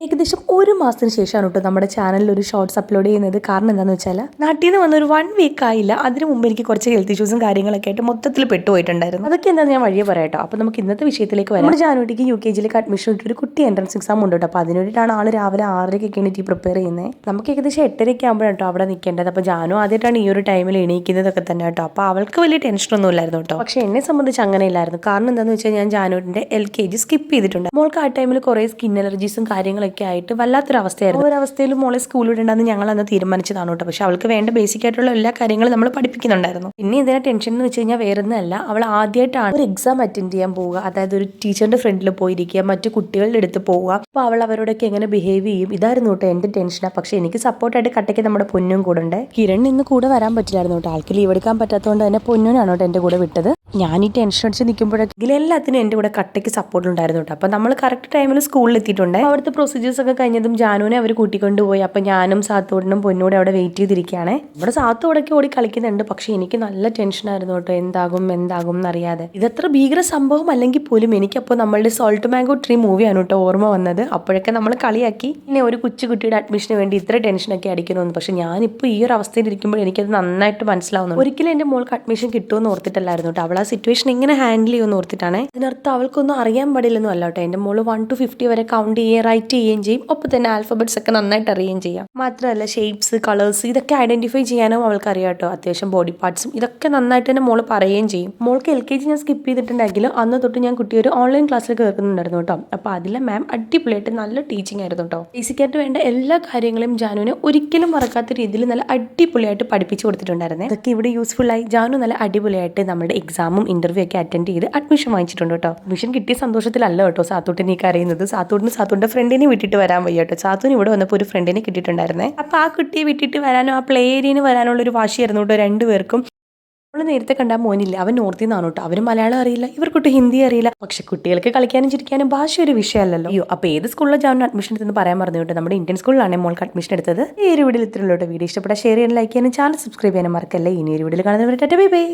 ഏകദേശം ഒരു മാസത്തിന് ശേഷമാണ് കേട്ടോ നമ്മുടെ ചാനലിൽ ഒരു ഷോർട്സ് അപ്ലോഡ് ചെയ്യുന്നത്. കാരണം എന്താണെന്ന് വെച്ചാൽ നാട്ടിൽ നിന്ന് വന്ന ഒരു 1 വീക്ക് ആയില്ല, അതിന് മുമ്പ് എനിക്ക് കുറച്ച് ഹെൽത്ത് ഇഷ്യൂസും കാര്യങ്ങളൊക്കെ ആയിട്ട് മൊത്തത്തിൽ പെട്ടുപോയിട്ടുണ്ടായിരുന്നു. അതൊക്കെ എന്താണെന്ന് ഞാൻ വഴിയെ പറയാട്ടോ. അപ്പോൾ നമുക്ക് ഇന്നത്തെ വിഷയത്തിലേക്ക് വരാം. നമ്മുടെ ജാനുവരിക്ക് UKGയിലേക്ക് അഡ്മിഷൻ ഇട്ട് ഒരു കുട്ടി എൻട്രൻസ് എക്സാം ഉണ്ട് കേട്ടോ. അപ്പോൾ അതിന് വേണ്ടിയിട്ടാണ് ആൾ രാവിലെ 6:30 എണീറ്റ് പ്രിപ്പയർ ചെയ്യുന്നത്. നമുക്ക് ഏകദേശം 8:30 ആകുമ്പോഴാണ് കേട്ടോ അവിടെ നിൽക്കേണ്ടത്. അപ്പോൾ ജാനു ആദ്യമായിട്ടാണ് ഈ ഒരു ടൈമിൽ എണീക്കുന്നതൊക്കെ തന്നെ കേട്ടോ. അപ്പോൾ അവൾക്ക് വലിയ ടെൻഷനൊന്നും ഇല്ലായിരുന്നു കേട്ടോ. പക്ഷേ എന്നെ സംബന്ധിച്ച് അങ്ങനെ ഇല്ലായിരുന്നു. കാരണം എന്താണെന്ന് വെച്ചാൽ ഞാൻ ജാനുവിൻ്റെ LKG സ്കിപ്പ് ചെയ്തിട്ടുണ്ട്. മോൾക്ക് ആ ടൈമിൽ കുറേ സ്കിൻ അലർജീസും കാര്യങ്ങളൊക്കെ ആയിട്ട് വല്ലാത്തൊരവസ്ഥയായിരുന്നു. ഒരവസ്ഥയിലും മോളെ സ്കൂളിൽ വിടേണ്ടെന്ന് ഞങ്ങൾ അന്ന് തീരുമാനിച്ചതാണ് കേട്ടോ. പക്ഷെ അവൾക്ക് വേണ്ട ബേസിക് ആയിട്ടുള്ള എല്ലാ കാര്യങ്ങളും നമ്മൾ പഠിപ്പിക്കുന്നുണ്ടായിരുന്നു. പിന്നെ ഇതിനെ ടെൻഷൻ എന്ന് വെച്ച് കഴിഞ്ഞാൽ വേറെ ഒന്നുമല്ല, അവൾ ആദ്യമായിട്ടാണ് ഒരു എക്സാം അറ്റൻഡ് ചെയ്യാൻ പോവുക. അതായത് ഒരു ടീച്ചറിന്റെ ഫ്രണ്ടിൽ പോയിരിക്കുക, മറ്റു കുട്ടികളുടെ അടുത്ത് പോവുക. അപ്പോൾ അവൾ അവരോടൊക്കെ എങ്ങനെ ബിഹേവ് ചെയ്യും, ഇതായിരുന്നു കേട്ടോ എൻ്റെ ടെൻഷനാണ്. പക്ഷെ എനിക്ക് സപ്പോർട്ടായിട്ട് കട്ടയ്ക്ക് നമ്മുടെ പൊന്നും കൂടെ ഉണ്ട്. കിരൺ ഇന്ന് കൂടെ വരാൻ പറ്റില്ലായിരുന്നു കേട്ടോ. ആൾക്ക് ലീവ് എടുക്കാൻ പറ്റാത്തതുകൊണ്ട് തന്നെ പൊന്നുനാണ് കേട്ടോ എൻ്റെ കൂടെ വിട്ടത്. ഞാൻ ഈ ടെൻഷൻ അടിച്ച് നിൽക്കുമ്പോഴെങ്കിലും എല്ലാത്തിനും എൻ്റെ കൂടെ കട്ടയ്ക്ക് സപ്പോർട്ട് ഉണ്ടായിരുന്നു കേട്ടോ. അപ്പോൾ നമ്മൾ കറക്റ്റ് ടൈമിൽ സ്കൂളിൽ എത്തിയിട്ടുണ്ട്. അവിടുത്തെ പ്രൊസീജിയേഴ്സ് ഒക്കെ കഴിഞ്ഞതും ജാനുവിനെ അവർ കൂട്ടിക്കൊണ്ടുപോയി. അപ്പോൾ ഞാനും സാത്തോടിനും പൊന്നൂടെ അവിടെ വെയിറ്റ് ചെയ്തിരിക്കുകയാണ്. ഇവിടെ സാത്തു ഇടയ്ക്ക് ഓടി കളിക്കുന്നുണ്ട്. പക്ഷേ എനിക്ക് നല്ല ടെൻഷനായിരുന്നു കേട്ടോ, എന്താകും എന്നറിയാതെ. ഇതത്ര ഭീകര സംഭവം അല്ലെങ്കിൽ പോലും എനിക്കപ്പോൾ നമ്മളുടെ സോൾട്ട് മാംഗോ ട്രീ മൂവിയാണ് കേട്ടോ ഓർമ്മ വന്നത്. അപ്പോഴൊക്കെ നമ്മൾ കളിയാക്കി പിന്നെ ഒരു കൊച്ചുകുട്ടിയുടെ അഡ്മിഷന് വേണ്ടി ഇത്ര ടെൻഷനൊക്കെ അടിക്കണമെന്ന്. പക്ഷെ ഞാനിപ്പോൾ ഈ ഒരു അവസ്ഥയിൽ ഇരിക്കുമ്പോൾ എനിക്കത് നന്നായിട്ട് മനസ്സിലാവുന്നു. ഒരിക്കലും എൻ്റെ മോൾക്ക് അഡ്മിഷൻ കിട്ടുമെന്ന് ഓർത്തിട്ടല്ലായിരുന്നു കേട്ടോ. അവൾ ആ സിറ്റുവേഷൻ എങ്ങനെ ഹാൻഡിൽ ചെയ്യുമെന്ന് ഓർത്തിട്ടാണ്. അതിനർത്ഥം അവൾക്കൊന്നും അറിയാൻ പാടില്ലെന്നും അല്ല കേട്ടോ. എൻ്റെ മോള് 1 to 50 വരെ കൗണ്ട് ചെയ്യുകയും റൈറ്റ് ചെയ്യുകയും ചെയ്യും. ഒപ്പം തന്നെ ആൽഫബറ്റ്സ് ഒക്കെ നന്നായിട്ട് അറിയുകയും ചെയ്യാം. മാത്രമല്ല ഷേപ്സ്, കളേഴ്സ് ഇതൊക്കെ ഐഡന്റിഫൈ ചെയ്യാനും അവൾക്ക് അറിയാം കേട്ടോ. അത്യാവശ്യം ബോഡി പാർട്സും ഇതൊക്കെ നന്നായിട്ട് തന്നെ മോള് പറയുകയും ചെയ്യും. മോൾക്ക് LKG ഞാൻ സ്കിപ്പ് ചെയ്തിട്ടുണ്ടെങ്കിലും അന്ന് തൊട്ട് ഞാൻ കുട്ടി ഒരു ഓൺലൈൻ ക്ലാസ്സിൽ കേൾക്കുന്നുണ്ടായിരുന്നു കേട്ടോ. അപ്പോൾ അതിലെ മാം അടിപൊളിയായിട്ട് നല്ല ടീച്ചിങ് ആയിരുന്നു കേട്ടോ. ബേസിക്കായിട്ട് വേണ്ട എല്ലാ കാര്യങ്ങളും ജാനുവിനെ ഒരിക്കലും മറക്കാത്ത രീതിയിൽ നല്ല അടിപൊളിയായിട്ട് പഠിപ്പിച്ചു കൊടുത്തിട്ടുണ്ടായിരുന്നേ. അതൊക്കെ ഇവിടെ യൂസ്ഫുൾ ആയി. ജാനു നല്ല അടിപൊളിയായിട്ട് നമ്മുടെ എക്സാമും ഇന്റർവ്യൂ ഒക്കെ അറ്റൻഡ് ചെയ്ത് അഡ്മിഷൻ വാങ്ങിച്ചിട്ടുണ്ട് കേട്ടോ. അഡ്മിഷൻ കിട്ടിയ സന്തോഷത്തിലല്ല കേട്ടോ സാത്തൂട്ടിനെ ഈ കരയുന്നത്. സാത്തൂട്ടിന്റെ ഫ്രണ്ടിനെ വിട്ടിട്ട് വരാൻ വയ്യ കേട്ടോ. സാത്തൂന് ഇവിടെ വന്നപ്പോൾ ഒരു ഫ്രണ്ടിനെ കിട്ടിയിട്ടുണ്ടായിരുന്നേ. അപ്പോൾ ആ കുട്ടിയെ വിട്ടിട്ട് വരാനോ ആ പ്ലേ ഏരിയന് വരാനുള്ള ഒരു വാശിയായിരുന്നു കേട്ടോ രണ്ടുപേർക്കും. നമ്മൾ നേരത്തെ കണ്ട മോനില്ല, അവൻ നോർത്തിൽ നിന്നാണ് കേട്ടോ. അവന് മലയാളം അറിയില്ല, ഇവർക്കൊട്ട് ഹിന്ദി അറിയില്ല. പക്ഷെ കുട്ടികൾക്ക് കളിക്കാനും ചിരിക്കാനും ഭാഷ ഒരു വിഷയമല്ലല്ലോ. അയ്യോ, അപ്പോൾ ഏത് സ്കൂളിലാണ് ജാനു അഡ്മിഷൻ എടുത്തെന്ന് പറയാൻ പറഞ്ഞു കേട്ടോ. നമ്മുടെ ഇന്ത്യൻ സ്കൂളിലാണ് മോൾക്ക് അഡ്മിഷൻ എടുത്തത്. ഈ ഒരു വീഡിയോയിൽ ഇത്രയുള്ളൂ. വീഡിയോ ഇഷ്ടപ്പെട്ടാൽ ഷെയർ ചെയ്യാനും ലൈക്ക് ചെയ്യാനും ചാനൽ സബ്സ്ക്രൈബ് ചെയ്യാനും മറക്കല്ലേ. ഇനി ഒരു വീഡിയോയിൽ കാണുന്നവരെ ബൈ ബൈ.